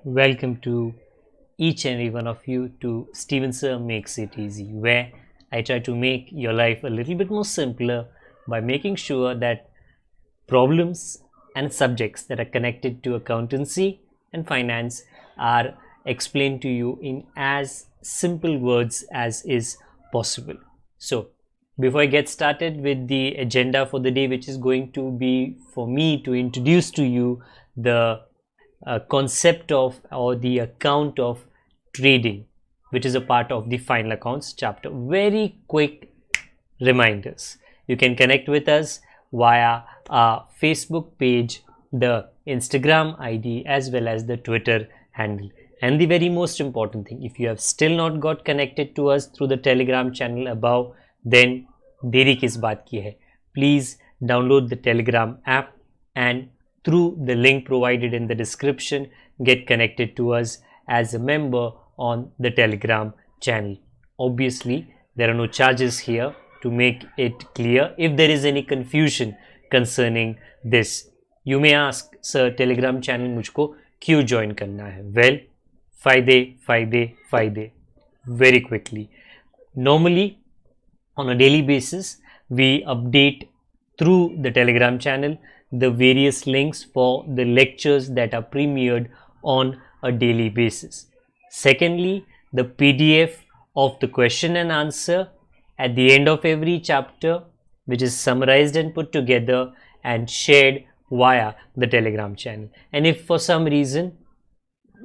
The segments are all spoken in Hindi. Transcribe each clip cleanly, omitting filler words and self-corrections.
Welcome to each and every one of you to Steven Sir Makes It Easy, where I try to make your life a little bit more simpler by making sure that problems and subjects that are connected to accountancy and finance are explained to you in as simple words as is possible. So, before I get started with the agenda for the day, which is going to be for me to introduce to you the concept of or the account of trading, which is a part of the final accounts chapter. Very quick reminders. You can connect with us via our Facebook page, the Instagram ID, as well as the Twitter handle. And the very most important thing, if you have still not got connected to us through the Telegram channel above, then देरी किस बात की है. Please download the Telegram app and through the link provided in the description, get connected to us as a member on the Telegram channel. Obviously, there are no charges here to make it clear. If there is any confusion concerning this, you may ask, sir, Telegram channel मुझको क्यों join करना है? Well, फायदे very quickly. Normally, on a daily basis, we update through the Telegram channel the various links for the lectures that are premiered on a daily basis. Secondly, the PDF of the question and answer at the end of every chapter, which is summarized and put together and shared via the Telegram channel. And if for some reason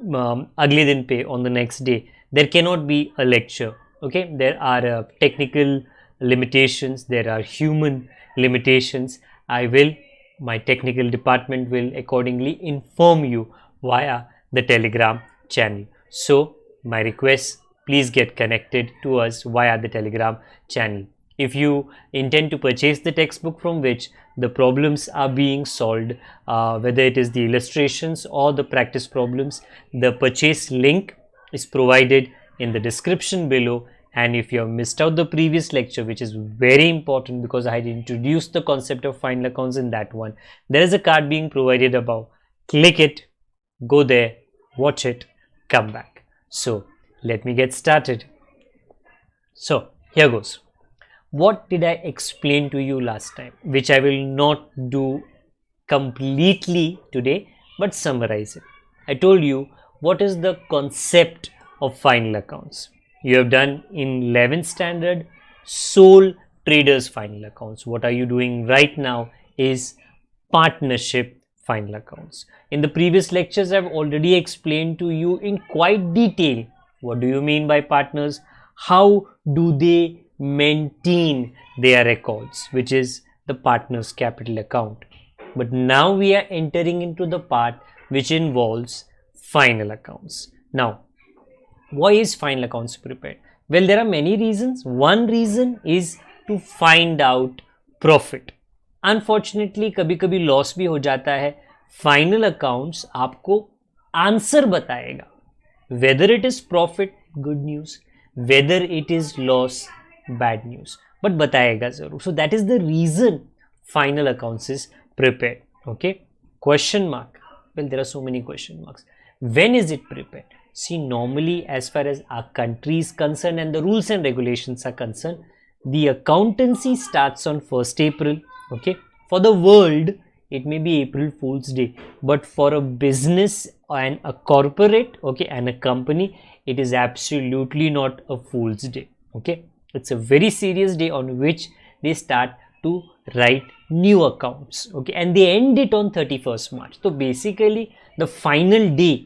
अगले दिन पे on the next day there cannot be a lecture, okay, there are technical limitations, there are human limitations, my technical department will accordingly inform you via the Telegram channel. So my request, please get connected to us via the Telegram channel. If you intend to purchase the textbook from which the problems are being solved, whether it is the illustrations or the practice problems, the purchase link is provided in the description below. And if you have missed out the previous lecture, which is very important because I had introduced the concept of final accounts in that one, there is a card being provided above. Click it, go there, watch it, come back. So let me get started. So here goes. What did I explain to you last time, which I will not do completely today, but summarize it. I told you what is the concept of final accounts. You have done in 11th standard sole traders final accounts. What are you doing right now is partnership final accounts. In the previous lectures, I've already explained to you in quite detail what do you mean by partners, how do they maintain their records, which is the partners capital account. But now we are entering into the part which involves final accounts. Now, why is final accounts prepared? Well, there are many reasons. One reason is to find out profit. Unfortunately, कभी-कभी loss भी हो जाता है. Final accounts आपको answer बताएगा. Whether it is profit, good news. Whether it is loss, bad news. But बताएगा ज़रूर. So that is the reason final accounts is prepared. Okay. Question mark. Well, there are so many question marks. When is it prepared? See, normally as far as our country is concerned and the rules and regulations are concerned, the accountancy starts on 1st April. Okay. For the world, it may be April Fool's Day, but for a business and a corporate, okay, and a company, it is absolutely not a Fool's Day. Okay. It's a very serious day on which they start to write new accounts. Okay. And they end it on 31st March. So basically, the final day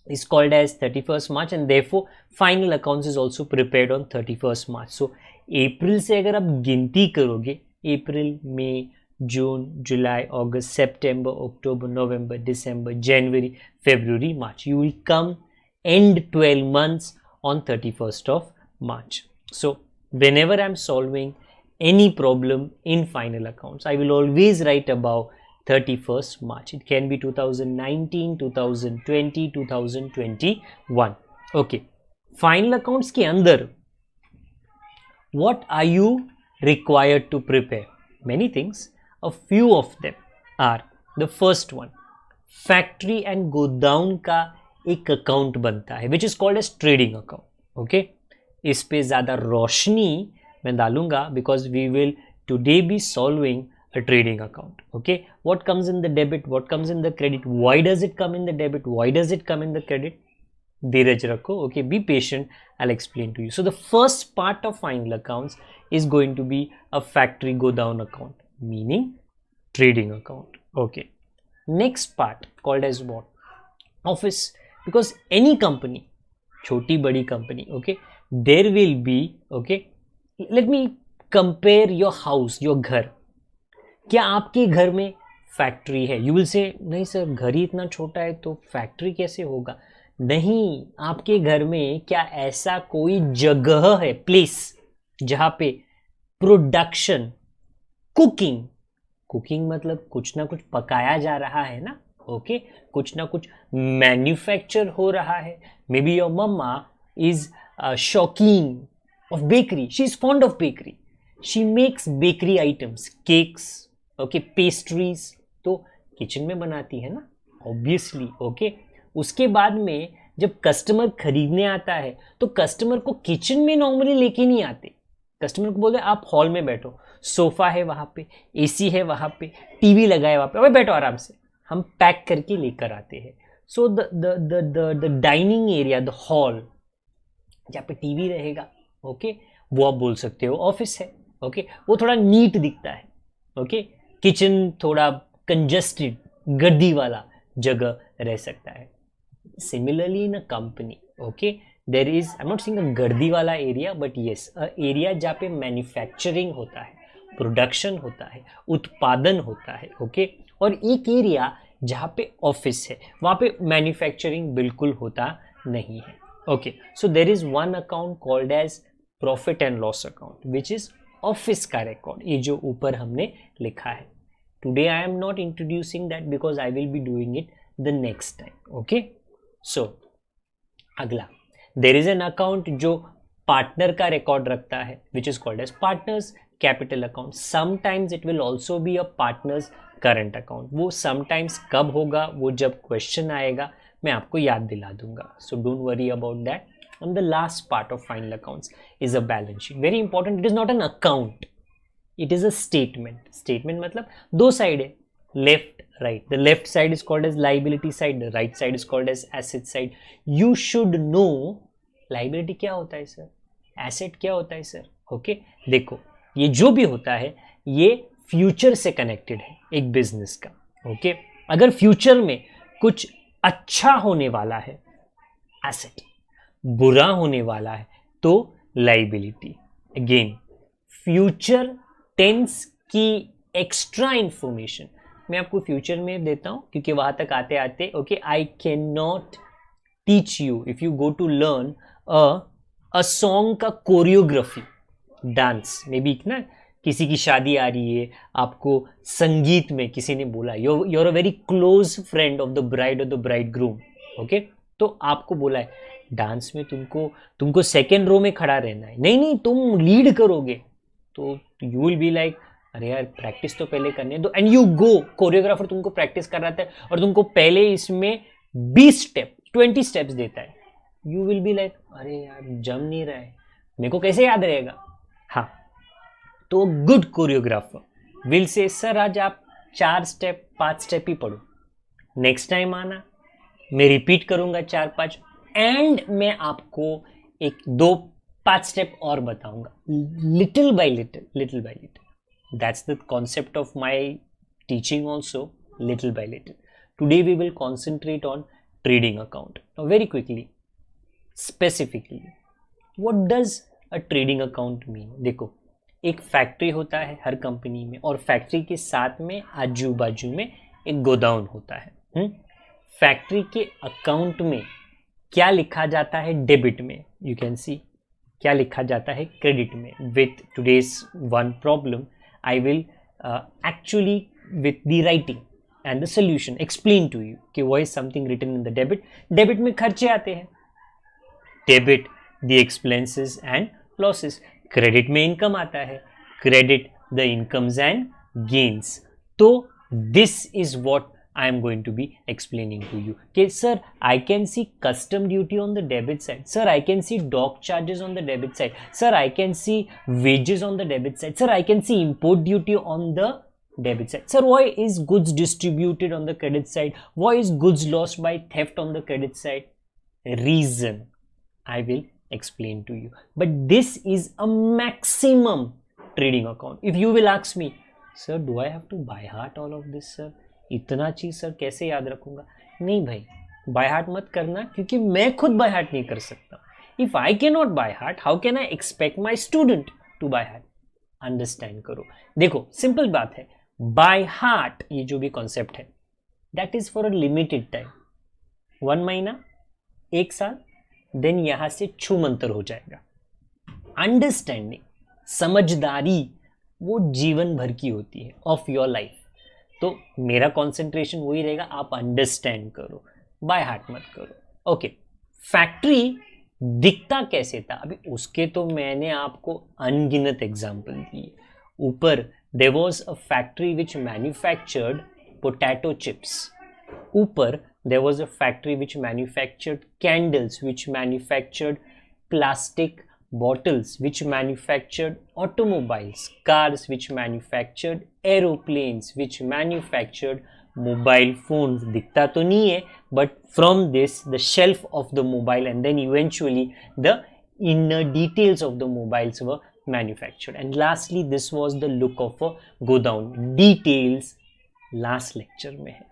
is called as 31st March and therefore final accounts is also prepared on 31st March. So April से अगर आप गिनती करोगे, April, May, June, July, August, September, October, November, December, January, February, March. You will come end 12 months on 31st of March. So whenever I am solving any problem in final accounts, I will always write about 31st March. It can be 2019, 2020, 2021. Okay. Final accounts के अंदर what are you required to prepare? Many things. A few of them are, the first one, factory and godown का एक अकाउंट बनता है which is called as trading account. Okay, इस पे ज़्यादा रोशनी मैं डालूंगा because we will today be solving a trading account. Okay, what comes in the debit, what comes in the credit, why does it come in the debit, why does it come in the credit? Dheeraj rakho. Okay, be patient, I'll explain to you. So the first part of final accounts is going to be a factory go down account, meaning trading account. Okay, next part called as what? Office. Because any company, choti badi company, okay, there will be, okay, let me compare your house, your ghar. क्या आपके घर में फैक्ट्री है? यू विल से नहीं सर घर ही इतना छोटा है तो फैक्ट्री कैसे होगा? नहीं, आपके घर में क्या ऐसा कोई जगह है, प्लेस, जहां पे प्रोडक्शन, कुकिंग मतलब कुछ ना कुछ पकाया जा रहा है ना, ओके, कुछ ना कुछ मैन्युफैक्चर हो रहा है। Maybe your mamma is शौकीन of bakery, she is fond of bakery, she makes bakery items, cakes, okay, pastries, तो किचन में बनाती है ना, ऑब्वियसली। ओके, उसके बाद में जब कस्टमर खरीदने आता है तो कस्टमर को किचन में नॉर्मली लेके नहीं आते, कस्टमर को बोलते आप हॉल में बैठो, सोफा है वहां पे, एसी है वहां पे, टीवी लगा है वहां पे, अबे बैठो आराम से, हम पैक करके लेकर आते हैं। So the dining area, the hall जहाँ पे टीवी रहेगा, ओके, वो आप बोल सकते हो ऑफिस है। ओके, वो थोड़ा नीट दिखता है। ओके, किचन थोड़ा कंजस्टेड, गर्दी वाला जगह रह सकता है। Similarly in a company, okay, there is, I am not saying a गर्दी वाला area, but yes a area जहाँ पे मैन्युफैक्चरिंग होता है, प्रोडक्शन होता है, उत्पादन होता है। ओके, और एक एरिया जहाँ पे ऑफिस है, वहाँ पे मैन्युफैक्चरिंग बिल्कुल होता नहीं है। Okay, so there is one account called as profit and loss account which is office का रिकॉर्ड, ये जो ऊपर हमने लिखा है। Today I am not introducing that because I will be doing it the next time. Okay, so अगला, देर इज एन अकाउंट जो पार्टनर का रिकॉर्ड रखता है which is called as partners capital account. Sometimes it will also be a partners current account. वो समटाइम्स कब होगा, वो जब क्वेश्चन आएगा मैं आपको याद दिला दूंगा, so don't worry about that. And the last part of final accounts is a balance sheet. Very important. It is not an account. It is a statement. Statement मतलब दो side है, left, right. The left side is called as liability side. The right side is called as asset side. You should know liability क्या होता है सर, asset क्या होता है सर। ओके, देखो ये जो भी होता है ये फ्यूचर से कनेक्टेड है एक बिजनेस का। ओके, अगर फ्यूचर में कुछ अच्छा होने वाला है एसेट, बुरा होने वाला है तो लाइबिलिटी। अगेन फ्यूचर टेंस की एक्स्ट्रा इंफॉर्मेशन मैं आपको फ्यूचर में देता हूं क्योंकि वहां तक आते आते okay I can not teach you if you go to learn a song का कोरियोग्राफी, डांस में भी ना, किसी की शादी आ रही है, आपको संगीत में किसी ने बोला you are a very close friend of the bride और द ब्राइड ग्रूम, ओके, तो आपको बोला है डांस में तुमको सेकेंड रो में खड़ा रहना है, नहीं तुम लीड करोगे, तो यू विल बी लाइक अरे यार प्रैक्टिस तो पहले करने दो, एंड यू गो, कोरियोग्राफर तुमको प्रैक्टिस कर रहा है और तुमको पहले इसमें 20 स्टेप 20 स्टेप्स देता है, यू विल बी लाइक अरे यार जम नहीं रहा है, मेरे को कैसे याद रहेगा। हाँ, तो good choreographer will say sir आज आप 4 स्टेप 5 स्टेप ही पढ़ो, नेक्स्ट टाइम आना मैं रिपीट करूंगा 4-5 एंड मैं आपको 1-2-5 स्टेप और बताऊंगा, little by little, that's the concept of my teaching also, little by little. Today we will concentrate on trading account. Very quickly, specifically what does a trading account mean. देखो एक फैक्ट्री होता है हर कंपनी में और फैक्ट्री के साथ में आजू बाजू में एक गोडाउन होता है। फैक्ट्री के अकाउंट में क्या लिखा जाता है डेबिट में, यू कैन सी क्या लिखा जाता है क्रेडिट में। With today's one problem I will actually with the writing and the solution explain to you कि why is something written in the debit. Debit में खर्चे आते हैं, debit the expenses and losses, credit में इनकम आता है, credit the incomes and gains. तो this is what I am going to be explaining to you. Okay, sir, I can see custom duty on the debit side. Sir, I can see dock charges on the debit side. Sir, I can see wages on the debit side. Sir, I can see import duty on the debit side. Sir, why is goods distributed on the credit side? Why is goods lost by theft on the credit side? Reason I will explain to you. But this is a maximum trading account. If you will ask me, sir, do I have to by heart all of this, sir? इतना चीज सर कैसे याद रखूंगा? नहीं भाई, बाय हार्ट मत करना, क्योंकि मैं खुद बाय हार्ट नहीं कर सकता. If I can not by heart, how can I expect my student to by heart? Understand करो. देखो, सिंपल बात है, बाय हार्ट ये जो भी कॉन्सेप्ट है, that is for a limited time, 1 महीना, 1 साल, देन यहां से छू मंतर हो जाएगा. अंडरस्टैंडिंग, समझदारी, वो जीवन भर की होती है, ऑफ योर लाइफ. तो मेरा कंसंट्रेशन वही रहेगा, आप अंडरस्टैंड करो, बाय हार्ट मत करो. ओके, फैक्ट्री दिखता कैसे था? अभी उसके तो मैंने आपको अनगिनत एग्जांपल दिए. ऊपर there was a factory which manufactured potato chips. ऊपर there was a factory which manufactured candles, which manufactured plastic bottles, which manufactured automobiles, cars, which manufactured aeroplanes, which manufactured mobile phones. दिखता तो नहीं है, but from this the shelf of the mobile and then eventually the inner details of the mobiles were manufactured. And lastly, this was the look of a godown. Details last lecture में है.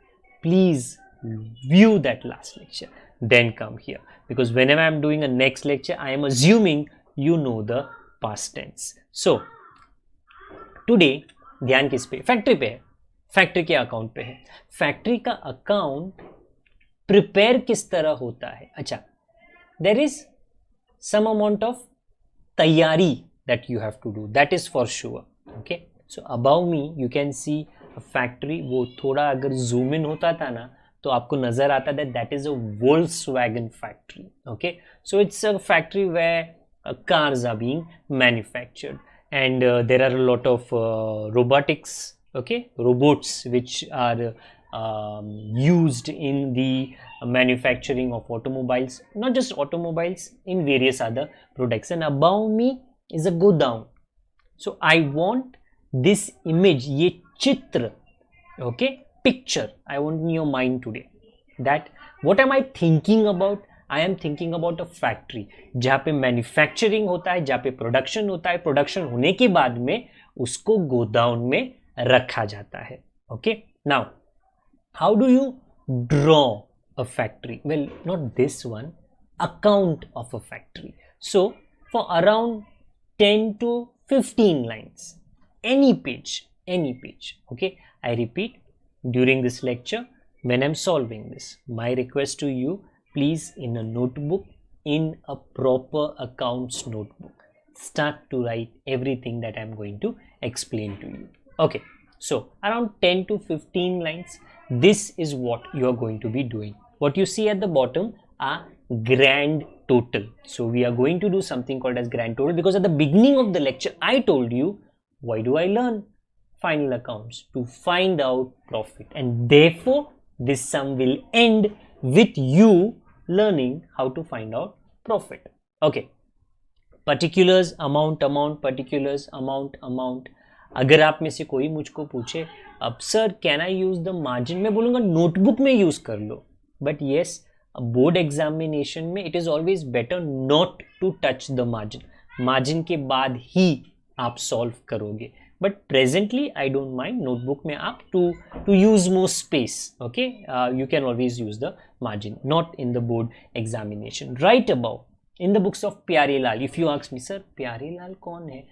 Please view that last lecture, then come here, because whenever I am doing a next lecture, I am assuming you know the past tense. So today ध्यान किस पे? फैक्ट्री पे है. फैक्ट्री के अकाउंट पे है. फैक्ट्री का अकाउंट प्रिपेयर किस तरह होता है? अच्छा, there is some amount of तैयारी that you have to do, that is for sure. Okay, so above me you can see a factory. वो थोड़ा अगर zoom in होता था ना, तो आपको नजर आता था that is a Volkswagen factory. Okay, so it's a factory where cars are being manufactured, and there are a lot of robotics, okay, robots which are used in the manufacturing of automobiles, not just automobiles, in various other products. And above me is a godown. So I want this image, ये चित्र, okay, picture I want in your mind today, that what am I thinking about? I am thinking about a factory जहाँ पे मैन्युफैक्चरिंग होता है, जहाँ पे प्रोडक्शन होता है. प्रोडक्शन होने के बाद में उसको गोदाउन में रखा जाता है. Okay, now how do you draw a factory? Well, not this one, account of a factory. So for around 10 to 15 lines, any page, okay, I repeat, during this lecture, when I'm solving this, my request to you, please, in a notebook, in a proper accounts notebook, start to write everything that I'm going to explain to you. Okay, so around 10 to 15 lines, this is what you are going to be doing. What you see at the bottom are grand total. So we are going to do something called as grand total, because at the beginning of the lecture I told you, why do I learn final accounts? To find out profit, and therefore this sum will end with you learning how to find out profit. Okay, particulars, amount, particulars, amount. अगर आप में से कोई मुझको पूछे, अब sir can I use the margin, मैं बोलूंगा नोटबुक में यूज कर लो. बट येस, बोर्ड एग्जामिनेशन में it is always better not to touch the margin. Margin के बाद ही आप सॉल्व करोगे. But presently I don't mind notebook में आप to use more space. Okay, you can always use the margin, not in the board examination. Right above in the books of प्यारे लाल, if you ask me, sir प्यारे लाल कौन है?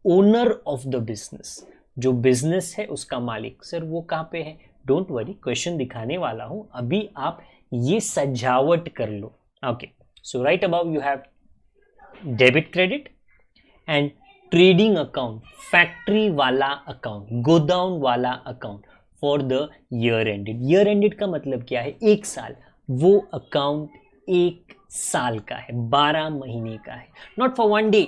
Owner of the business, जो business है उसका मालिक. सर वो कहाँ पे है? Don't worry, question दिखाने वाला हूँ, अभी आप ये सजावट कर लो. Okay, so right above you have debit, credit and trading account, factory वाला अकाउंट, गोदाउन वाला account for the year ended. Year ended का मतलब क्या है? 1 साल. वो अकाउंट 1 साल का है, 12 महीने का है, not for 1 day.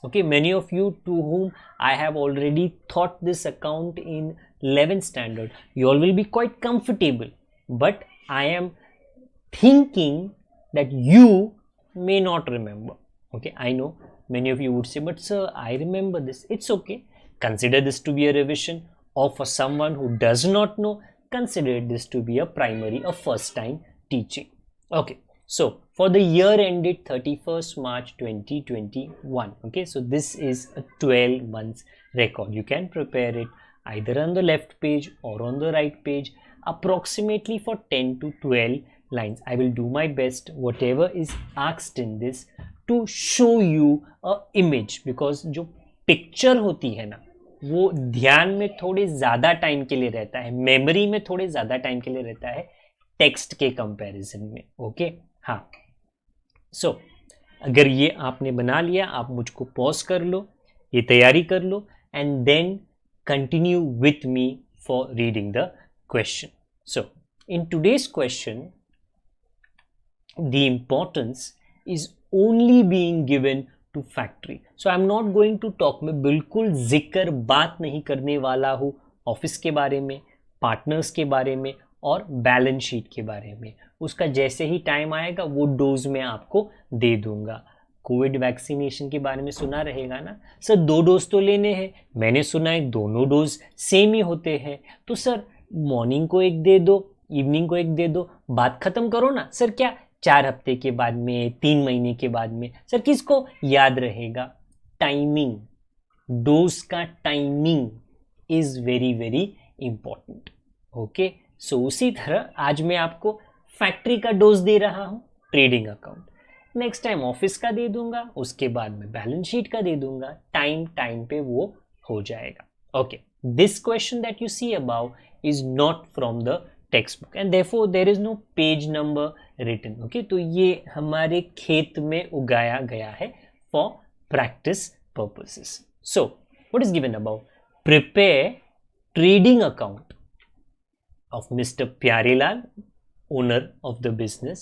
Okay, many of you to whom I have already taught this account in 11th standard, you all will be quite comfortable. but I am thinking that you may not remember. Okay, I know many of you would say, but sir, I remember this. It's okay. Consider this to be a revision, or for someone who does not know, consider this to be a primary, a first time teaching. Okay, so for the year ended 31st March 2021, okay, so this is a 12 months record. You can prepare it either on the left page or on the right page, approximately for 10 to 12 lines. I will do my best, whatever is asked in this, to show you a image, because जो पिक्चर होती है ना, वो ध्यान में थोड़े ज़्यादा टाइम के लिए रहता है, मेमोरी में थोड़े ज़्यादा टाइम के लिए रहता है टेक्स्ट के कंपैरिजन में. ओके, हाँ. सो अगर ये आपने बना लिया, आप मुझको पॉज कर लो, ये तैयारी कर लो, and then continue with me for reading the question. So in today's question the importance is only being given to factory. So I am not going to talk. मैं बिल्कुल जिक्र बात नहीं करने वाला हूँ ऑफिस के बारे में, पार्टनर्स के बारे में और बैलेंस शीट के बारे में. उसका जैसे ही टाइम आएगा वो डोज मैं आपको दे दूंगा. कोविड वैक्सीनेशन के बारे में सुना रहेगा ना सर, 2 डोज तो लेने हैं. मैंने सुना है दोनों डोज सेम ही होते हैं. तो सर मॉर्निंग को एक दे दो, इवनिंग को एक दे दो, बात खत्म करो ना. सर क्या 4 हफ्ते के बाद में, 3 महीने के बाद में? सर किसको याद रहेगा? टाइमिंग, डोज का timing is very very important. Okay, so उसी तरह आज मैं आपको फैक्ट्री का डोज दे रहा हूं, trading account. Next time office का दे दूंगा, उसके बाद में बैलेंस शीट का दे दूंगा. टाइम टाइम पे वो हो जाएगा. Okay, this question that you see about is not from the text book and therefore there is no page number written. Okay, तो ये हमारे खेत में उगाया गया है for practice purposes. So what is given about? Prepare trading account of Mr. Pyarelal, owner of the business,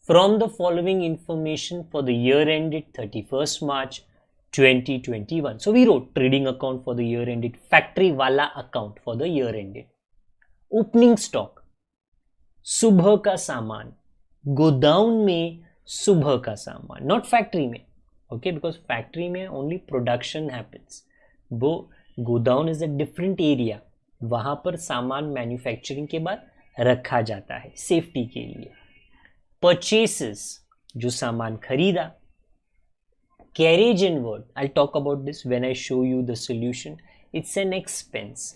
from the following information for the year ended 31st March 2021. So we wrote trading account for the year ended, factory wala account for the year ended. Opening stock, सुबह का सामान, गोदाउन में सुबह का सामान, not factory में. Okay, because factory में only production happens. वो godown is a different area. वहां पर सामान मैन्युफैक्चरिंग के बाद रखा जाता है सेफ्टी के लिए. परचेसेस, जो सामान खरीदा. Carriage inward, I talk about this when I show you the solution. It's an expense.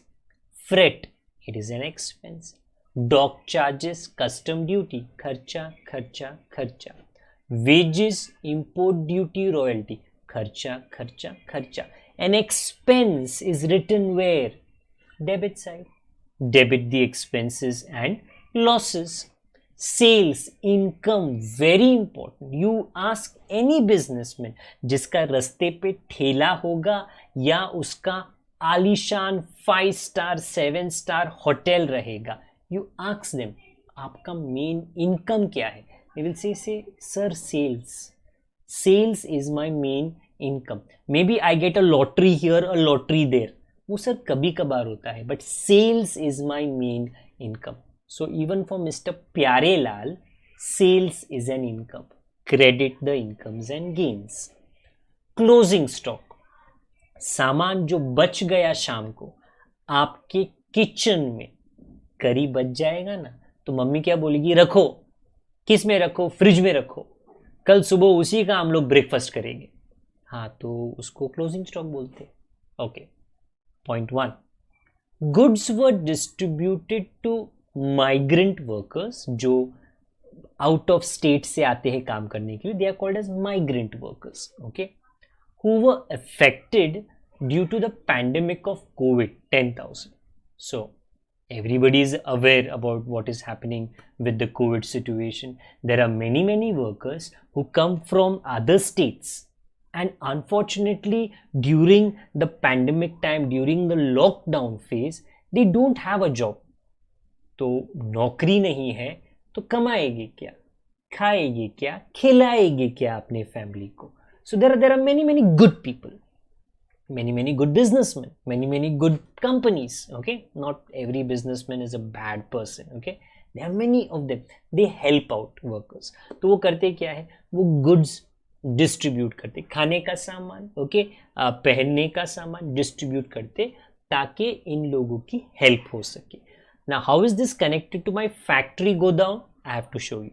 Freight, it is an expense. Dock charges, custom duty, खर्चा खर्चा खर्चा. वेजेस, इंपोर्ट ड्यूटी, रॉयल्टी, खर्चा खर्चा खर्चा. An expense is written where? Debit side. Debit the expenses and losses. Sales, income, very important. You ask any businessman जिसका रास्ते पे ठेला होगा या उसका आलीशान 5 स्टार 7 स्टार होटल रहेगा, you ask them आपका मेन इनकम क्या है? They will say sir, sales. Sales is my main income. Maybe I get a lottery here, a lottery there. वो सर कभी कभार होता है, but sales is my main income. So even for mister Pyarelal, sales is an income. Credit the incomes and gains. Closing stock, सामान जो बच गया शाम को आपके किचन में, करी बच जाएगा ना, तो मम्मी क्या बोलेगी? रखो. किस में रखो? फ्रिज में रखो, कल सुबह उसी का हम लोग ब्रेकफास्ट करेंगे. हाँ, तो उसको क्लोजिंग स्टॉक बोलते हैं. Okay, Point 1. Goods were distributed to migrant workers जो out of state से आते हैं काम करने के लिए. They are called as migrant workers. Okay, who were affected due to the pandemic of COVID, 10,000. So everybody is aware about what is happening with the COVID situation. There are many workers who come from other states. And unfortunately, during the pandemic time, during the lockdown phase, they don't have a job. तो नौकरी नहीं है तो कमाएगी क्या, खाएगी क्या, खिलाएगी क्या अपने फैमिली को? So there are many good people, many good businessmen, many good companies. Okay, not every businessman is a bad person. Okay, there are many of them, they help out workers. तो वो करते क्या है, वो गुड्स डिस्ट्रीब्यूट करते, खाने का सामान, ओके, पहनने का सामान डिस्ट्रीब्यूट करते ताकि इन लोगों की हेल्प हो सके। Now how is this connected to my factory godown? I have to show you.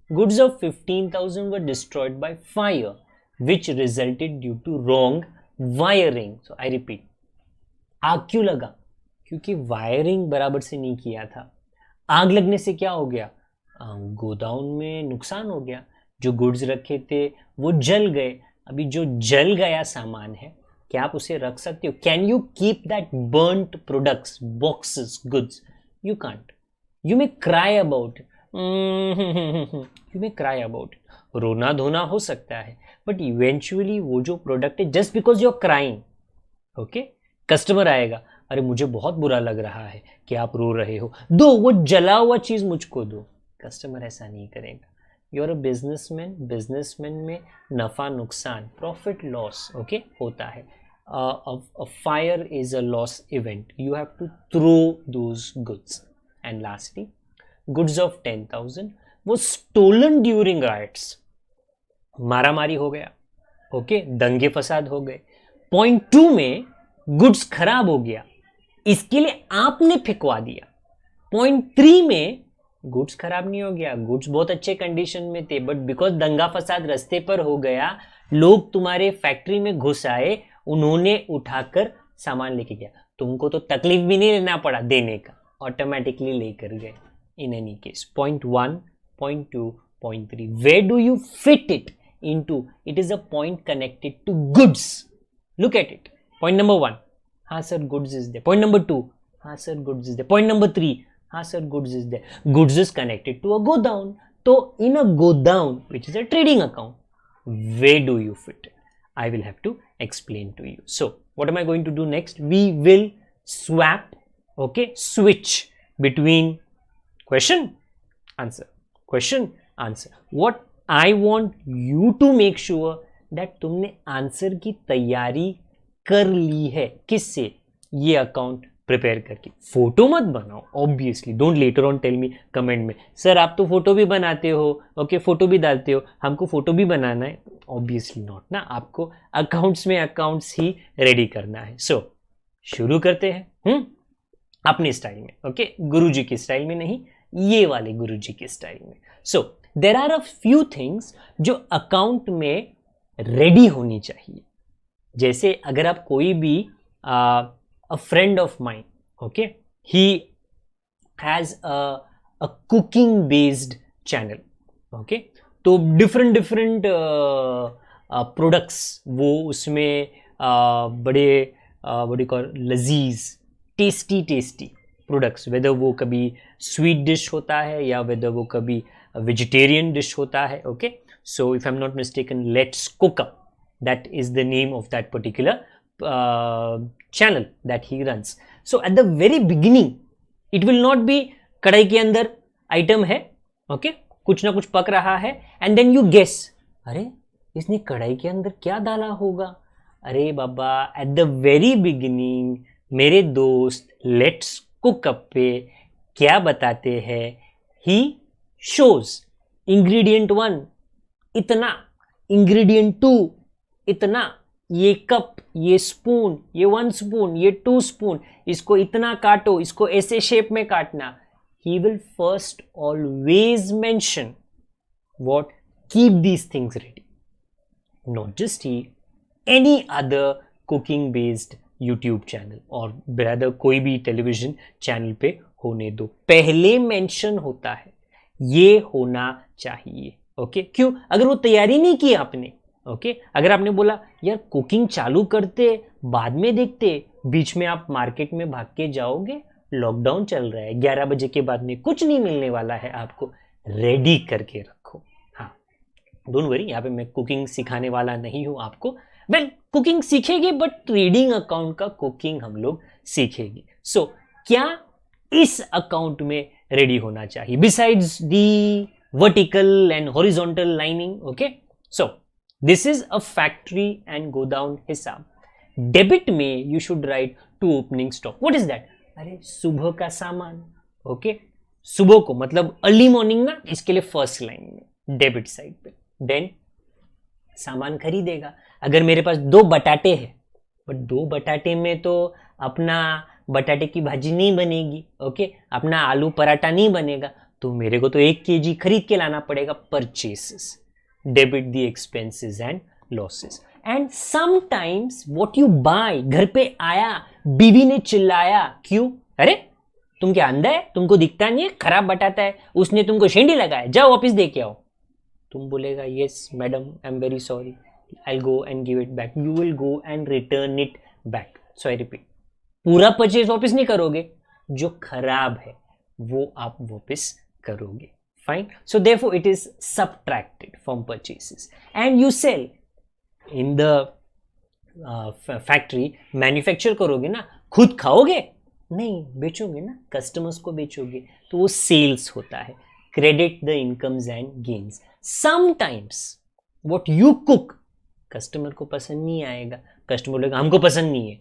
Goods of 15,000 were destroyed by fire, which resulted due to wrong wiring. So I repeat, आग क्यों लगा? क्योंकि वायरिंग बराबर से नहीं किया था। आग लगने से क्या हो गया? गोदाउन में नुकसान हो गया, जो गुड्स रखे थे वो जल गए। अभी जो जल गया सामान है, क्या आप उसे रख सकते हो? Can you keep that burnt products, boxes, goods? You can't. You May Cry about it, you May Cry about it, रोना धोना हो सकता है, बट इवेंचुअली वो जो प्रोडक्ट है, just because you are crying, okay, customer आएगा, अरे मुझे बहुत बुरा लग रहा है कि आप रो रहे हो, दो वो जला हुआ चीज मुझको दो। कस्टमर ऐसा नहीं करेगा। You are a businessman, businessman में नफा नुकसान, प्रॉफिट लॉस, ओके, होता है। a fire is a loss event, you have to throw those goods. And lastly, goods of 10,000 was stolen during riots, मारा मारी हो गया, ओके, दंगे फसाद हो गए। पॉइंट 2 में गुड्स खराब हो गया, इसके लिए आपने फेंकवा दिया। पॉइंट 3 में गुड्स खराब नहीं हो गया, गुड्स बहुत अच्छे कंडीशन में थे, बट बिकॉज दंगा फसाद रास्ते पर हो गया, लोग तुम्हारे फैक्ट्री में घुस आए, उन्होंने उठाकर सामान लेके गया, तुमको तो तकलीफ भी नहीं लेना पड़ा देने का, ऑटोमेटिकली लेकर गए। In any case, point 1, point 2, point 3, where do you fit it into? It is a point connected to goods. Look at it. Point number 1, हाँ sir goods is there. Point number 2, हाँ sir goods is there. Point number 3, हाँ sir goods is there. Goods is connected to a godown, तो in a godown which is a trading account, where do you fit it? I will have to explain to you. So what am I going to do next? We will swap, okay, switch between question answer, question answer. What I want you to make sure that तुमने आंसर की तैयारी कर ली है। किससे? ये अकाउंट प्रिपेयर करके। फोटो मत बनाओ, obviously, don't later on tell me comment में, सर आप तो फोटो भी बनाते हो, ओके, फोटो भी डालते हो, हमको फोटो भी बनाना है। ऑब्वियसली नॉट ना, आपको अकाउंट्स में अकाउंट्स ही रेडी करना है। सो शुरू करते हैं अपने स्टाइल में, ओके, गुरुजी की स्टाइल में नहीं, ये वाले गुरुजी की स्टाइल में। So there are a few things जो अकाउंट में रेडी होनी चाहिए। जैसे अगर आप कोई भी a friend of mine, okay, he has a cooking based channel, okay, तो different products वो उसमें बड़े लजीज टेस्टी प्रोडक्ट्स, वेदर वो कभी स्वीट डिश होता है या वेदर वो कभी वेजिटेरियन डिश होता है, okay. So if I am not mistaken, let's cook up, that is the name of that particular channel that he runs. So at the very beginning it will not be कढ़ाई के अंदर आइटम है, ओके, कुछ ना कुछ पक रहा है, एंड देन यू गेस, अरे इसने कढ़ाई के अंदर क्या डाला होगा? अरे बाबा, एट द वेरी बिगिनिंग मेरे दोस्त लेट्स कुक अप पे क्या बताते हैं, ही शोज इंग्रेडिएंट 1 इतना, इंग्रेडिएंट 2 इतना, ये कप, ये स्पून, ये 1 स्पून, ये 2 स्पून, इसको इतना काटो, इसको ऐसे शेप में काटना। He will first always mention what, keep these things ready. Not just he, any other cooking based YouTube channel और ब्रदर कोई भी टेलीविजन चैनल पे होने दो, पहले मेंशन होता है, ये होना चाहिए, ओके। क्यों? अगर वो तैयारी नहीं की आपने, ओके, अगर आपने बोला यार कुकिंग चालू करते बाद में देखते, बीच में आप मार्केट में भाग के जाओगे, लॉकडाउन चल रहा है, 11 बजे के बाद में कुछ नहीं मिलने वाला है, आपको रेडी करके रखो। हाँ, डोंट वरी, यहाँ पे मैं कुकिंग सिखाने वाला नहीं हूं आपको। वेल, कुकिंग सीखेगी बट ट्रेडिंग अकाउंट का कुकिंग हम लोग सीखेंगे। सो क्या इस अकाउंट में रेडी होना चाहिए besides the vertical and horizontal lining, okay. So this is a factory and godown हिसाब। डेबिट में you should write to opening stock. What is that? अरे सुबह का सामान, ओके, सुबह को मतलब अर्ली मॉर्निंग ना, इसके लिए फर्स्ट लाइन में डेबिट साइड पे। देन सामान खरीदेगा। अगर मेरे पास 2 बटाटे हैं, बट 2 बटाटे में तो अपना बटाटे की भाजी नहीं बनेगी, ओके, अपना आलू पराठा नहीं बनेगा, तो मेरे को तो 1 kg खरीद के लाना पड़ेगा। Purchases, debit the expenses and losses. And sometimes what you buy, घर पे आया, बीवी ने चिल्लाया, क्यों, अरे तुम क्या अंधा है, तुमको दिखता नहीं है, खराब बटाता है, उसने तुमको शेंडी लगाया, जाओ वापिस दे के आओ। तुम बोलेगा yes madam I am very sorry, I will go and give it back. You will go and return it back. So I repeat, पूरा परचेज वापस नहीं करोगे, जो खराब है वो आप वापस करोगे। Fine. So therefore it is subtracted from purchases and you sell in the factory. Manufacture करोगे ना, खुद खाओगे नहीं, बेचोगे ना, कस्टमर्स को बेचोगे, तो वो सेल्स होता है। Credit the incomes and gains. Sometimes what you cook customer को पसंद नहीं आएगा, कस्टमर बोलेगा हमको पसंद नहीं है,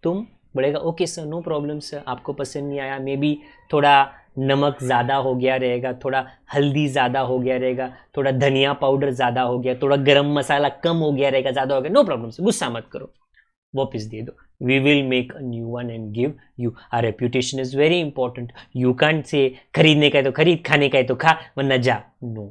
तुम बोलेगा okay sir no problem sir, आपको पसंद नहीं आया, मे बी थोड़ा नमक ज़्यादा हो गया रहेगा, थोड़ा हल्दी ज़्यादा हो गया रहेगा, थोड़ा धनिया पाउडर ज़्यादा हो गया, थोड़ा गरम मसाला कम हो गया रहेगा, ज़्यादा हो गया, नो प्रॉब्लम सर, गुस्सा मत करो, वापस दे दो। We will make a new one and give you. Our reputation is very important. You can't say खरीदने का है तो खरीद, खाने का है तो खा, वरना जा। No.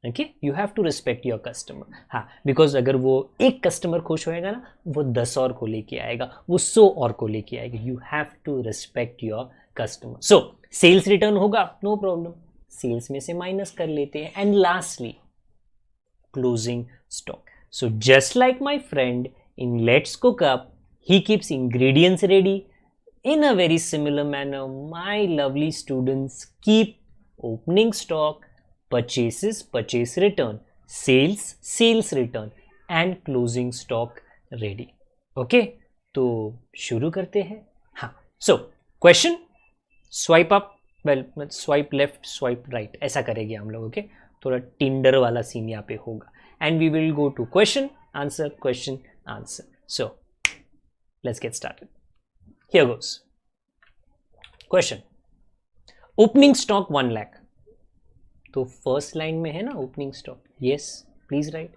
Okay? You have to respect your customer. हाँ, because अगर वो एक कस्टमर खुश होएगा ना, वो 10 और को लेके आएगा, वो 100 और को लेके आएगा। You have to respect your customer. So, sales return होगा, no problem. Sales में से माइनस कर लेते हैं। And lastly, closing stock. So, just like my friend in Let's Cook Up, he keeps ingredients ready. In a very similar manner, my lovely students keep opening stock, purchases, purchase return, sales, sales return and closing stock ready. Okay? तो शुरू करते हैं। हाँ, so question, swipe up, well, swipe left, swipe right, ऐसा करेंगे हम लोग। okay? थोड़ा टिंडर वाला सीन यहाँ पे होगा। And we will go to question, answer, question, answer. So let's get started. Here goes. Question. Opening stock 1 lakh. तो फर्स्ट लाइन में है ना opening stock. Yes, please write.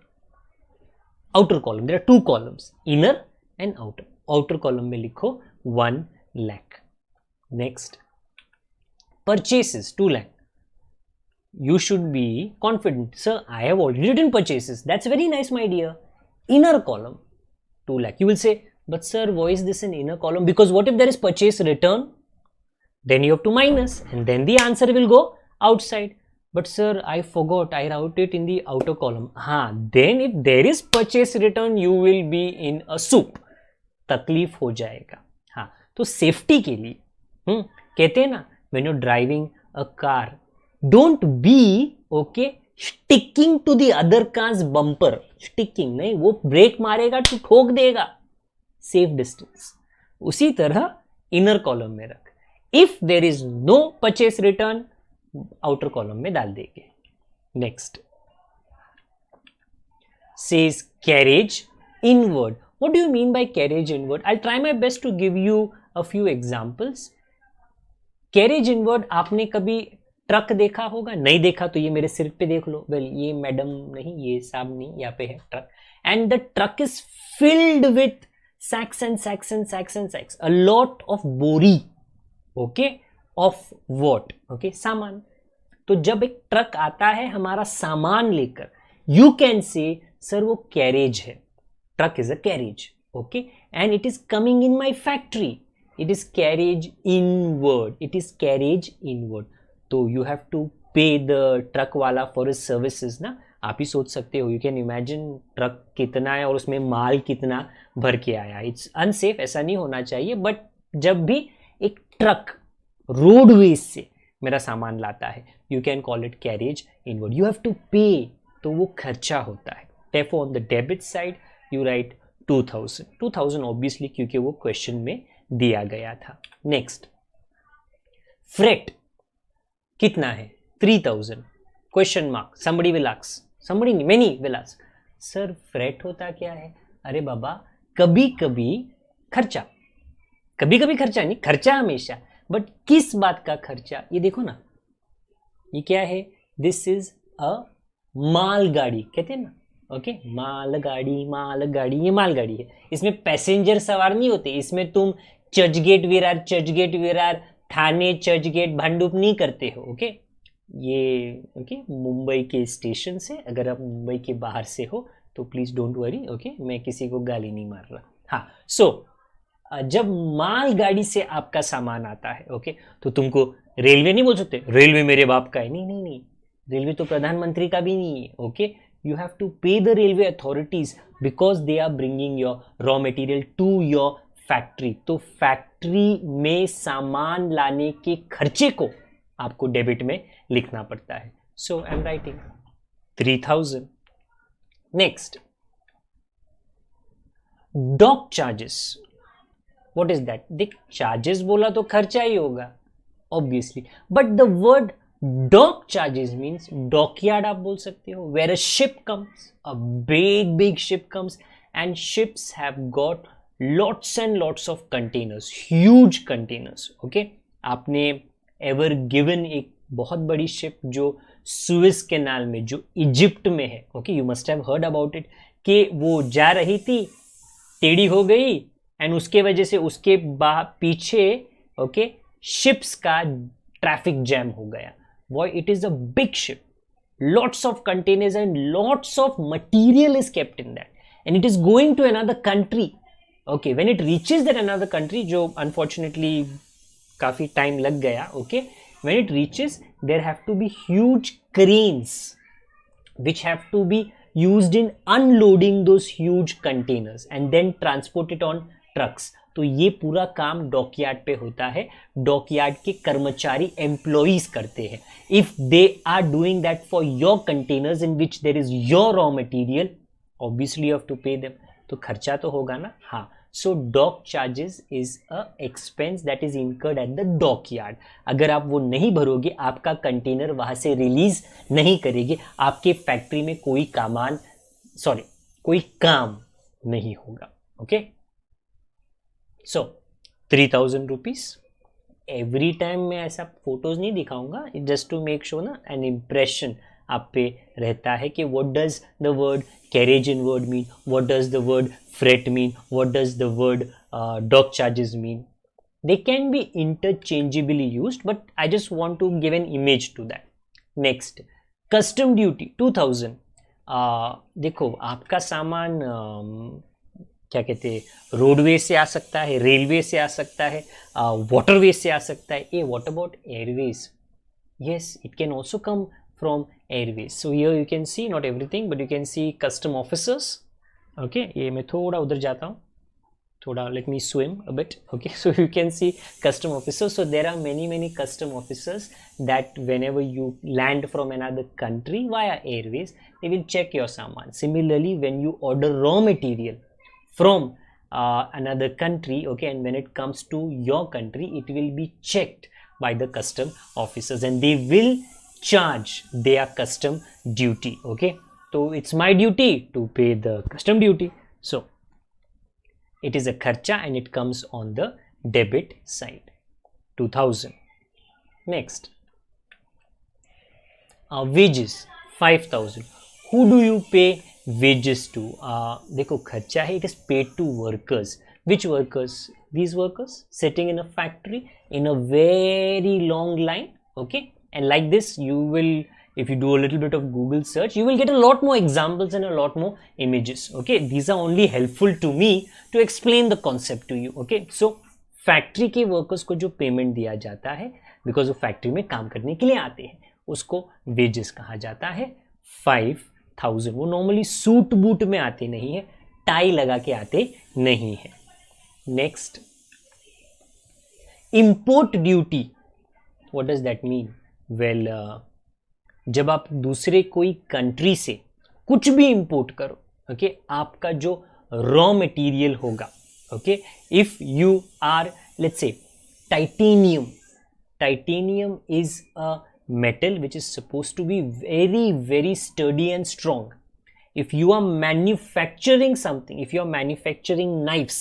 Outer column. There are 2 columns, inner and outer. Outer column में लिखो 1 lakh. Next. Purchases 2 lakh. You should be confident. Sir, I have already written purchases. That's very nice, my dear. Inner column 2 lakh. You will say, but sir, why is this an inner column? Because what if there is purchase return? Then you have to minus and then the answer will go outside. But sir, I forgot, I wrote it in the outer column. Then if there is purchase return, you will be in a soup. तकलीफ हो जाएगा। हाँ, तो सेफ्टी के लिए कहते हैं ना, when you're driving a car, don't be sticking to the other car's bumper. Sticking नहीं, वो ब्रेक मारेगा तो ठोक देगा। Safe distance. उसी तरह इनर कॉलम में रख। If there is no purchase return, outer column में डाल देंगे। Next, says carriage inward. What do you mean by carriage inward? I try my best to give you a few examples. Carriage inward आपने कभी ट्रक देखा होगा, नहीं देखा तो ये मेरे सिर पे देख लो। वेल, ये मैडम नहीं, ये साहब नहीं, यहाँ पे है truck, and the truck is filled with sacks and sacks and sacks and sacks, a lot of बोरी, okay, of what, okay, सामान। तो जब एक ट्रक आता है हमारा सामान लेकर, you can say सर वो कैरेज है, truck is a carriage, okay, and it is coming in my factory, it is carriage inward, it is carriage inward। तो you have to pay the truck वाला for his services ना। आप ही सोच सकते हो, यू कैन इमेजिन ट्रक कितना है और उसमें माल कितना भर के आया। इट्स अनसेफ, ऐसा नहीं होना चाहिए। बट जब भी एक ट्रक रोडवेज से मेरा सामान लाता है, you can call it carriage inward. You have to pay, तो वो खर्चा होता है। therefore on the debit side you write 2000 obviously, क्योंकि वो क्वेश्चन में दिया गया था। नेक्स्ट, फ्रेट कितना है? 3000 question mark. somebody will ask, somebody many will ask, sir freight होता क्या है? अरे बाबा, कभी कभी खर्चा, कभी कभी खर्चा नहीं, खर्चा हमेशा, बट किस बात का खर्चा? ये देखो ना, ये क्या है? दिस इज अ मालगाड़ी, कहते हैं ना, ओके, मालगाड़ी, ये मालगाड़ी है। इसमें पैसेंजर सवार नहीं होते, इसमें तुम चर्चगेट विरार थाने चर्चगेट भांडुप नहीं करते हो, ओके। ये ओके मुंबई के स्टेशन से, अगर आप मुंबई के बाहर से हो तो प्लीज डोंट वरी, ओके, मैं किसी को गाली नहीं मार रहा। हाँ, सो जब मालगाड़ी से आपका सामान आता है, ओके, तो तुमको रेलवे नहीं बोल सकते, रेलवे मेरे बाप का है, नहीं नहीं नहीं, रेलवे तो प्रधानमंत्री का भी नहीं है, okay. You have to pay the railway authorities because they are bringing your raw material to your factory. तो फैक्ट्री में सामान लाने के खर्चे को आपको डेबिट में लिखना पड़ता है। So I am writing 3000। Next, dock charges. What is that? देख, चार्जेस बोला तो खर्चा ही होगा obviously, but the word dock charges means dockyard आप बोल सकते हो, where a ship comes, a big ship comes, and ships have got lots and lots of containers, huge containers, okay। आपने एवर गिवन एक बहुत बड़ी शिप जो सुएज कैनाल में, जो इजिप्ट में है, okay, you must have heard about it, कि वो जा रही थी, टेढ़ी हो गई, एंड उसके वजह से उसके पीछे, ओके, शिप्स का ट्रैफिक जैम हो गया। Boy, it is a big ship, lots of containers and lots of material is kept in that, and it is going to another country, okay। When it reaches that another country, जो unfortunately काफी टाइम लग गया, okay, when it reaches there have to be huge cranes which have to be used in unloading those huge containers and then transport it on trucks। तो ये पूरा काम डॉकयार्ड पे होता है, डॉकयार्ड के कर्मचारी एम्प्लॉइज करते हैं। If they are doing that for your containers in which there is your raw material, obviously you have to pay them, तो खर्चा तो होगा ना। हाँ, so dock charges is a expense that is incurred at the dockyard. अगर आप वो नहीं भरोगे, आपका कंटेनर वहां से रिलीज नहीं करेगी, आपके फैक्ट्री में कोई काम नहीं होगा, okay. So 3000 rupees. Every time मैं ऐसा फोटोज नहीं दिखाऊंगा, जस्ट टू मेक श्योर ना एन इम्प्रेशन आप पे रहता है कि what does the word carriage inward mean, what does the word freight mean, what does the word dock charges mean. They can be interchangeably used, but I just want to give an image to that. Next, custom duty 2000। देखो, आपका सामान क्या कहते हैं, रोडवे से आ सकता है, रेलवे से आ सकता है, वाटरवे से आ सकता है। Uh what about airways? Yes, it can also come from airways. So here you can see not everything, but you can see custom officers, okay. ये मैं थोड़ा उधर जाता हूँ, थोड़ा let me swim a bit, okay। So you can see custom officers, so there are many custom officers that whenever you land from another country via airways, they will check your saman. Similarly, when you order raw material from another country, okay, and when it comes to your country, it will be checked by the custom officers and they will charge their custom duty, okay। So it's my duty to pay the custom duty, so it is a kharcha and it comes on the debit side, 2000. Next, wages 5000. Who do you pay wages to? देखो, खर्चा है, it is paid to workers. Which workers? These workers sitting in a factory in a very long line, okay, and like this you will, if you do a little bit of Google search, you will get a lot more examples and a lot more images, okay। These are only helpful to me to explain the concept to you, okay। So factory के वर्कर्स को जो पेमेंट दिया जाता है, बिकॉज वो फैक्ट्री में काम करने के लिए आते हैं, उसको वेजेस कहा जाता है। 5000। वो नॉर्मली सूट बूट में आते नहीं है, टाई लगा के आते नहीं है। Next, import duty. What does that mean? Well, जब आप दूसरे कोई कंट्री से कुछ भी इंपोर्ट करो, ओके, आपका जो रॉ मटेरियल होगा, okay, if you are, let's say titanium, titanium is a metal which is supposed to be very sturdy and strong. If you are manufacturing something, if you are manufacturing knives,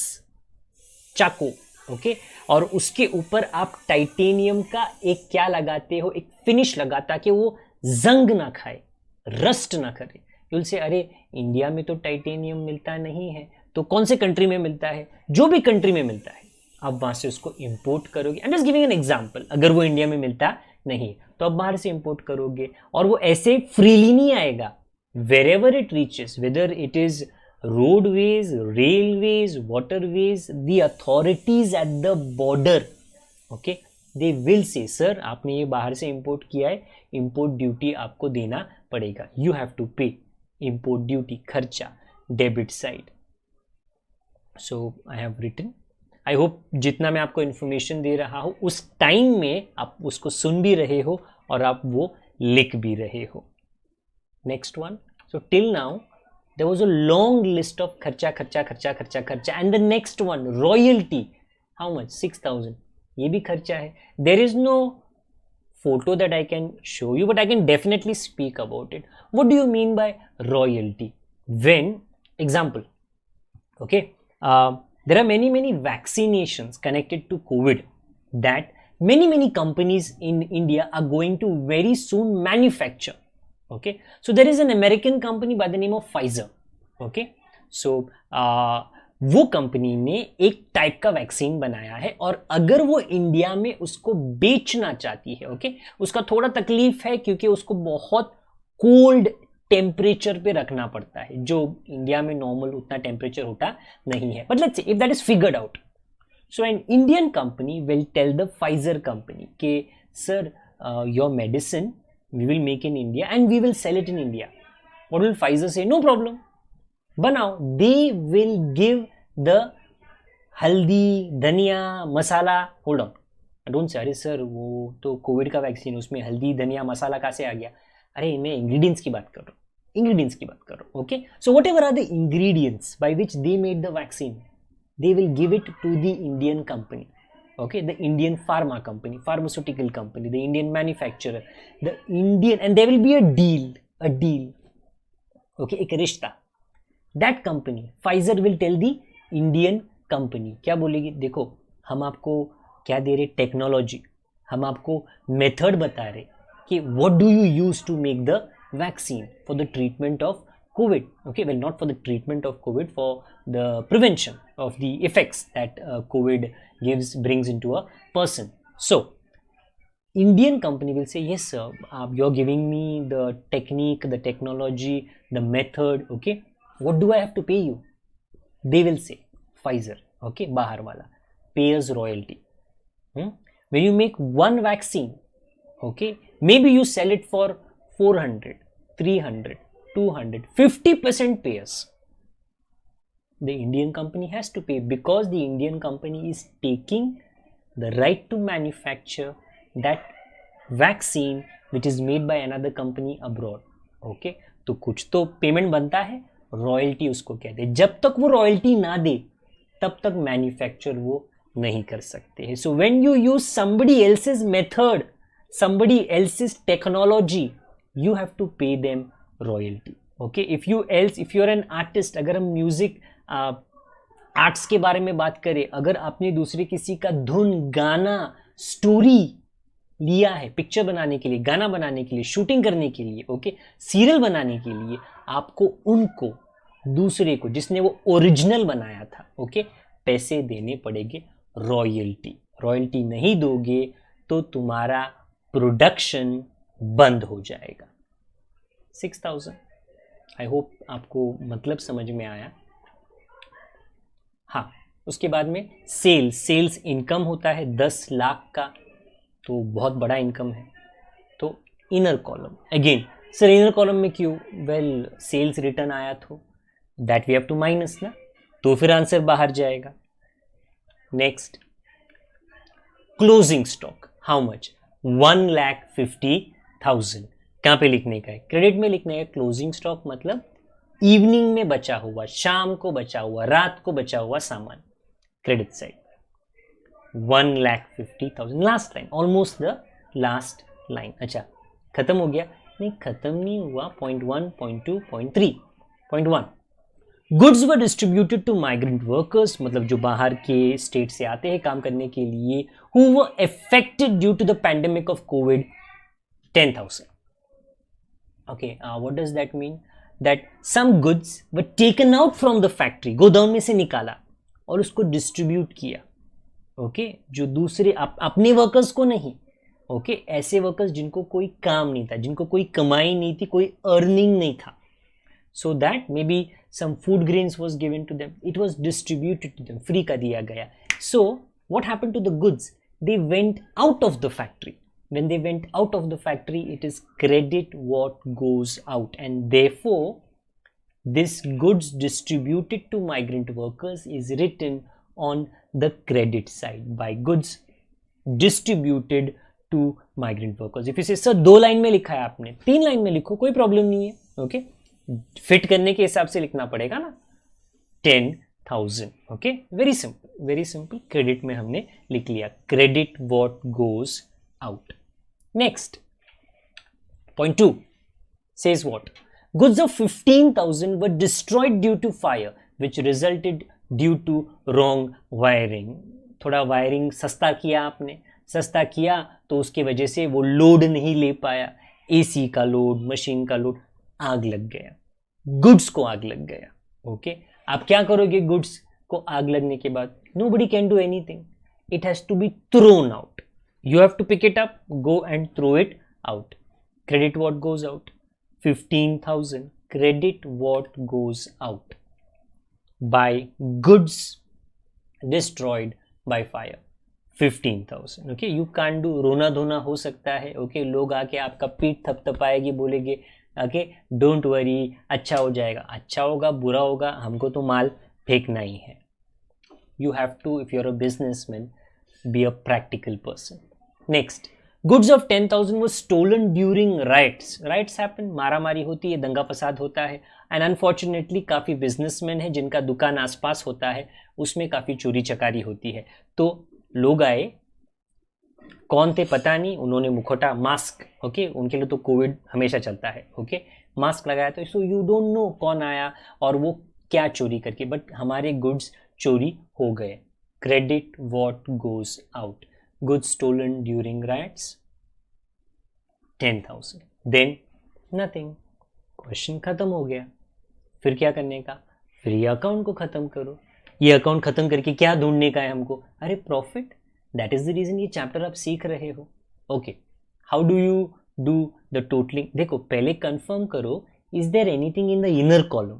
चाकू, ओके और उसके ऊपर आप टाइटेनियम का एक क्या लगाते हो, एक फिनिश लगा, ताकि वो जंग ना खाए, रस्ट ना करे। यूल से अरे इंडिया में तो टाइटेनियम मिलता नहीं है, तो कौन से कंट्री में मिलता है? जो भी कंट्री में मिलता है आप वहां से उसको इंपोर्ट करोगे। I am just giving an example, अगर वो इंडिया में मिलता नहीं तो आप बाहर से इंपोर्ट करोगे, और वो ऐसे फ्रीली नहीं आएगा। wherever it reaches, whether it is roadways, railways, waterways, the authorities at the border, okay, they will say sir आपने ये बाहर से इंपोर्ट किया है, इंपोर्ट ड्यूटी आपको देना पड़ेगा, you have to pay import duty, खर्चा, debit side. So I have written, I hope जितना मैं आपको इन्फॉर्मेशन दे रहा हूं उस टाइम में आप उसको सुन भी रहे हो और आप वो लिख भी रहे हो। Next one, so till now there was a long list of kharcha, and the next one royalty, how much? 6,000, ये भी खर्चा है। there is no photo that I can show you, but I can definitely speak about it. What do you mean by royalty? When, example, okay, there are many vaccinations connected to COVID that many companies in India are going to very soon manufacture. Okay, so there is an American company by the name of Pfizer. Okay, so वो कंपनी ने एक टाइप का वैक्सीन बनाया है, और अगर वो इंडिया में उसको बेचना चाहती है, ओके, उसका थोड़ा तकलीफ है क्योंकि उसको बहुत कोल्ड टेम्परेचर पे रखना पड़ता है, जो इंडिया में नॉर्मल उतना टेम्परेचर होता नहीं है। But let's say if that is figured out, so an Indian company will tell the Pfizer company कि sir your medicine we will make in India and we will sell it in India. What will Pfizer say? No problem, banao. They will give the haldi, धनिया, मसाला. Hold on, don't say अरे सर वो तो कोविड का वैक्सीन है, उसमें हल्दी धनिया मसाला कहाँ से आ गया? अरे मैं इंग्रेडिएंट्स की बात कर रहा हूँ, इंग्रेडिएंट्स की बात कर रहा हूँ। Okay, so whatever are the ingredients by which they made the vaccine, they will give it to the Indian company. Okay, the Indian pharma company, pharmaceutical company, the Indian manufacturer, the Indian, and there will be a deal, okay, एक रिश्ता। that company, Pfizer will tell the Indian company, क्या बोलेगी? देखो हम आपको क्या दे रहे? टेक्नोलॉजी, हम आपको मेथड बता रहे कि what do you use to make the vaccine for the treatment of COVID. Okay, well, not for the treatment of COVID, for the prevention of the effects that COVID brings into a person. So Indian company will say, yes sir, you're giving me the technique, the technology, the method, okay, what do I have to pay you? They will say, Pfizer, okay, bahar wala, pay us royalty. When you make one vaccine, okay, maybe you sell it for 400, 300, 200, 50% pay us. The Indian company has to pay, because the Indian company is taking the right to manufacture that vaccine which is made by another company abroad. Okay, तो कुछ तो पेमेंट बनता है, रॉयल्टी उसको कहते हैं। जब तक वो रॉयल्टी ना दे तब तक मैन्युफैक्चर वो नहीं कर सकते हैं। So when you use somebody else's method, somebody else's technology, you have to pay them royalty. Okay, if you're an artist, अगर हम म्यूजिक आर्ट्स के बारे में बात करें, अगर आपने दूसरे किसी का धुन, गाना, स्टोरी लिया है पिक्चर बनाने के लिए, गाना बनाने के लिए, शूटिंग करने के लिए, ओके, सीरियल बनाने के लिए, आपको उनको, दूसरे को जिसने वो ओरिजिनल बनाया था, ओके, पैसे देने पड़ेंगे, रॉयल्टी। रॉयल्टी नहीं दोगे तो तुम्हारा प्रोडक्शन बंद हो जाएगा। 6,000, आई होप आपको मतलब समझ में आया। हाँ, उसके बाद में सेल्स इनकम होता है 10 लाख का, तो बहुत बड़ा इनकम है। तो inner column, again sir inner column में क्यों? वेल, सेल्स रिटर्न आया तो that we have to minus ना, तो फिर आंसर बाहर जाएगा। Next, closing stock, how much? 1,50,000। कहाँ पे लिखने का है? क्रेडिट में लिखने का। क्लोजिंग स्टॉक मतलब इवनिंग में बचा हुआ, शाम को बचा हुआ, रात को बचा हुआ सामान, credit side. 1,50,000, last line, almost the last line. अच्छा, खत्म हो गया? नहीं, खत्म नहीं हुआ। 0.1, 0.2, 0.3, 0.1, goods were distributed to migrant workers, मतलब जो बाहर के स्टेट से आते हैं काम करने के लिए, who were affected due to the pandemic of covid, 10,000. Okay, what does that mean? That some goods were taken out from the factory, गोदाम में से निकाला और उसको डिस्ट्रीब्यूट किया. ओके, जो दूसरे अपने वर्कर्स को नहीं, ओके, ऐसे वर्कर्स जिनको कोई काम नहीं था, जिनको कोई कमाई नहीं थी, कोई अर्निंग नहीं था, so that maybe some food grains was given to them, it was distributed to them, free का दिया गया. So what happened to the goods? They went out of the factory. When they went out of the factory, it is credit what goes out, and therefore this goods distributed to migrant workers is written on the credit side by goods distributed to migrant workers. If you say sir 2 line में लिखा है आपने, 3 लाइन में लिखो, कोई प्रॉब्लम नहीं है. ओके, फिट करने के हिसाब से लिखना पड़ेगा ना. 10,000. Okay, very simple, very simple. Credit में हमने लिख लिया credit what goes out. Next, point 2 says what? Goods of 15,000 were destroyed due to fire, which resulted due to wrong wiring. थोड़ा वायरिंग सस्ता किया आपने, सस्ता किया तो उसके वजह से वो लोड नहीं ले पाया, एसी का लोड, मशीन का लोड, आग लग गया, गुड्स को आग लग गया. ओके, आप क्या करोगे गुड्स को आग लगने के बाद? Nobody can do anything. It has to be thrown out. You have to pick it up, go and throw it out. Credit what goes out? 15,000. Credit what goes out by goods destroyed by fire. 15,000. Okay, you can't do रोना धोना हो सकता है. Okay, लोग आके आपका पीठ थपथपाएगी, बोलेंगे okay, don't worry, अच्छा हो जाएगा. अच्छा होगा बुरा होगा, हमको तो माल फेंकना ही है. You have to, if you're a businessman, be a practical person. Next, goods of 10,000 was stolen during riots. Riots happen, मारामारी होती है, दंगा फसाद होता है, and unfortunately काफ़ी बिजनेसमैन है जिनका दुकान आसपास होता है, उसमें काफ़ी चोरी चकारी होती है. तो लोग आए, कौन थे पता नहीं, उन्होंने मुखौटा, मास्क, ओके, उनके लिए तो कोविड हमेशा चलता है, ओके, मास्क लगाया, तो सो यू डोंट नो कौन आया और वो क्या चोरी करके, बट हमारे गुड्स चोरी हो गए. Credit what goes out. Goods stolen during riots, 10,000. Then nothing. Question खत्म हो गया. फिर क्या करने का? फिर ये अकाउंट को खत्म करो. ये अकाउंट खत्म करके क्या ढूंढने का है हमको? अरे profit. That is the reason ये चैप्टर आप सीख रहे हो. Okay, how do you do the totaling? देखो पहले कंफर्म करो, is there anything in the inner column?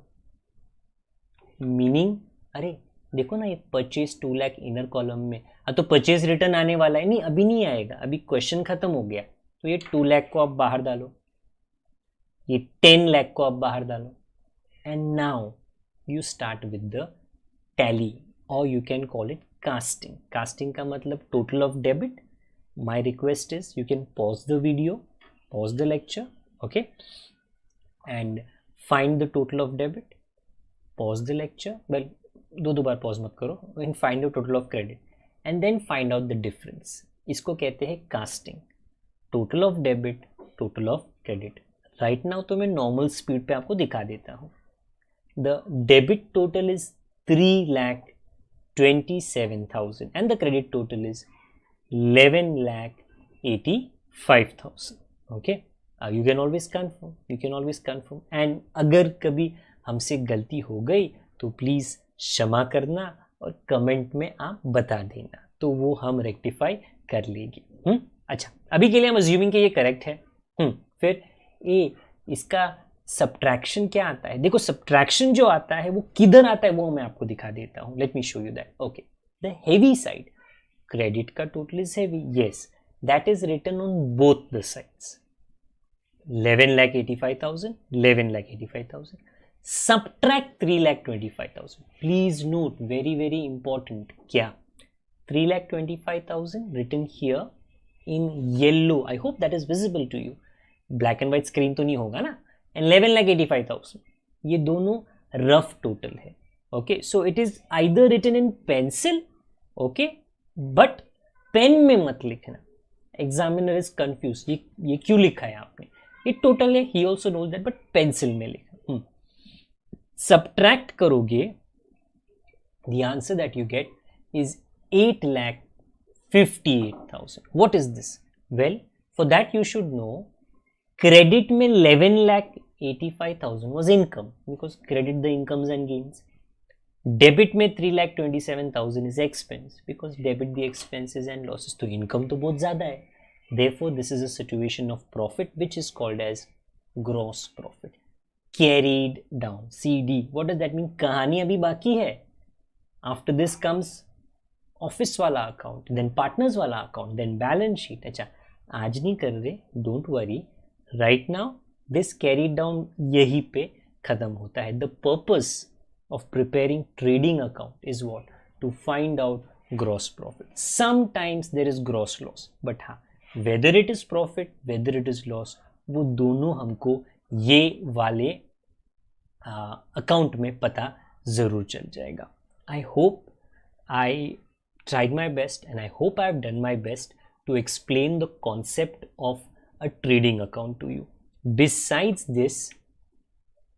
Meaning, अरे देखो ना, ये परचेज 2 लाख इनर कॉलम में, तो परचेज रिटर्न आने वाला है. नहीं, अभी नहीं आएगा, अभी क्वेश्चन खत्म हो गया. तो ये 2 लाख को आप बाहर डालो, ये 10 लाख को आप बाहर डालो, and now you start with the tally, और you can call it casting. Casting का मतलब total of debit. My request is you can pause the video, pause the lecture, okay, and find the total of debit, pause the lecture, well दो बार पॉज मत करो, and find the total of credit and then find out the difference. इसको कहते हैं casting. Total of debit, total of credit. Right now तो मैं नॉर्मल स्पीड पे आपको दिखा देता हूँ. The debit total is 3,27,000 and the credit total is 11,85,000. Okay, you can always confirm, you can always confirm. And अगर कभी हमसे गलती हो गई तो प्लीज़ क्षमा करना और कमेंट में आप बता देना, तो वो हम रेक्टिफाई कर लेंगे. अच्छा, अभी के लिए हम अज्यूमिंग कि ये करेक्ट है. फिर ए, इसका सब्ट्रैक्शन क्या आता है? देखो सब्ट्रैक्शन जो आता है वो किधर आता है वो मैं आपको दिखा देता हूँ. Let me show you that. Okay, the heavy side, credit का total is heavy, yes, that is written on both the sides. 11,85,000, 11,85,000. Subtract 3,25,000. Please note, very very important, क्या 3,25,000 written here in yellow. I hope that is visible to you. Black and white screen तो नहीं होगा ना. And 11,85,000. ये दोनों rough total है. Okay, so it is either written in pencil, okay, but pen में मत लिखना. Examiner is confused. ये क्यों लिखा है आपने? ये total है, he also knows that, but pencil में लिखा. subtract करोगे, the answer that you get is 8,58,000. What is this? Well, for that you should know credit में 11,85,000 was income because credit the incomes and gains. Debit में 3,27,000 is expense because debit the expenses and losses. तो income तो बहुत ज़्यादा है. Therefore, this is a situation of profit which is called as gross profit. Carried down. CD. What does that mean? कहानी अभी बाकी है. After this comes office वाला account, then partners वाला account, then balance sheet. अच्छा, आज नहीं कर रहे, don't worry. Right now, this carried down यही पे खत्म होता है. The purpose of preparing trading account is what? To find out gross profit. Sometimes there is gross loss, but हाँ, whether it is profit, whether it is loss, वो दोनों हमको ये वाले अकाउंट में पता ज़रूर चल जाएगा. I hope I tried my best and I hope I have done my best to explain the concept of a trading account to you. Besides this,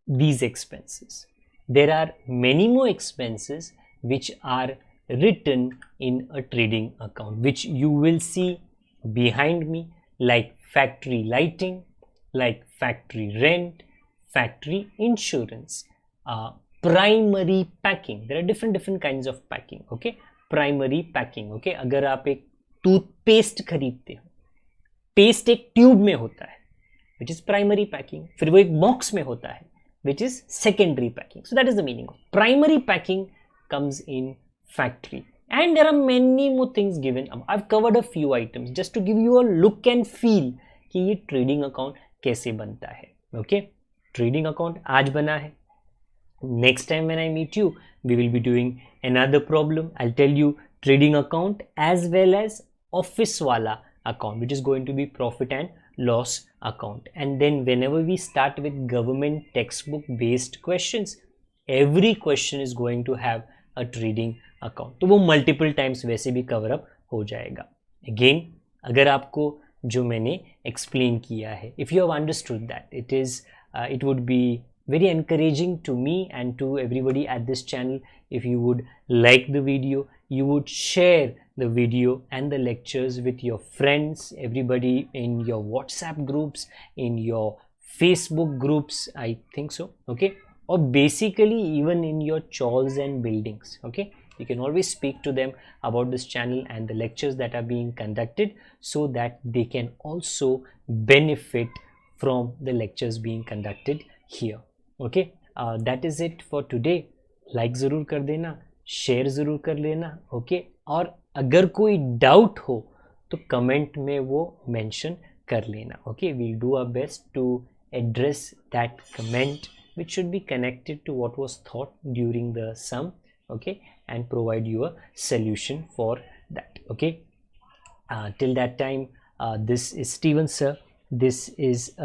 these expenses, there are many more expenses which are written in a trading account, which you will see behind me, like factory lighting, like factory rent, factory insurance, primary packing. There are different kinds of packing. Okay, primary packing. Okay, अगर आप एक टूथपेस्ट खरीदते हो, पेस्ट एक ट्यूब में होता है, which is primary packing. फिर वो एक बॉक्स में होता है, which is secondary packing. So that is the meaning of primary packing comes in factory. And there are many more things given. I've covered a few items just to give you a look and feel कि ये trading account कैसे बनता है. Okay, trading account आज बना है. Next time when I meet you, we will be doing another problem. I'll tell you trading account as well as office wala account, which is going to be profit and loss account. And then whenever we start with government textbook based questions, every question is going to have a trading account. तो वो multiple times वैसे भी cover up हो जाएगा. Again, अगर आपको जो मैंने explain किया है, if you have understood that, it would be very encouraging to me and to everybody at this channel if you would like the video, you would share the video and the lectures with your friends, everybody in your WhatsApp groups, in your Facebook groups, I think so. Okay, or basically even in your chawls and buildings. Okay, you can always speak to them about this channel and the lectures that are being conducted so that they can also benefit from the lectures being conducted here. Okay, that is it for today. Like ज़रूर कर देना, शेयर ज़रूर कर लेना. ओके, और अगर कोई डाउट हो तो कमेंट में वो मेंशन कर लेना. Okay, we'll do our best to address that comment which should be connected to what was taught during the sum. Okay, and provide you a solution for that. Okay, till that time, this is Steven sir. This is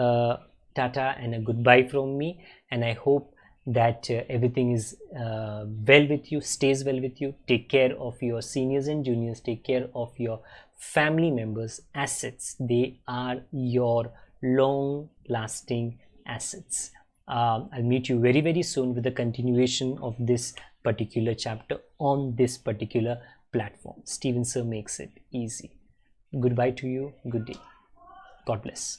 tata and a goodbye from me, and I hope that everything is well with you, stays well with you. Take care of your seniors and juniors, take care of your family members. Assets, they are your long lasting assets. I'll meet you very soon with the continuation of this particular chapter on this particular platform. Steven sir makes it easy. Goodbye to you. Good day. God bless.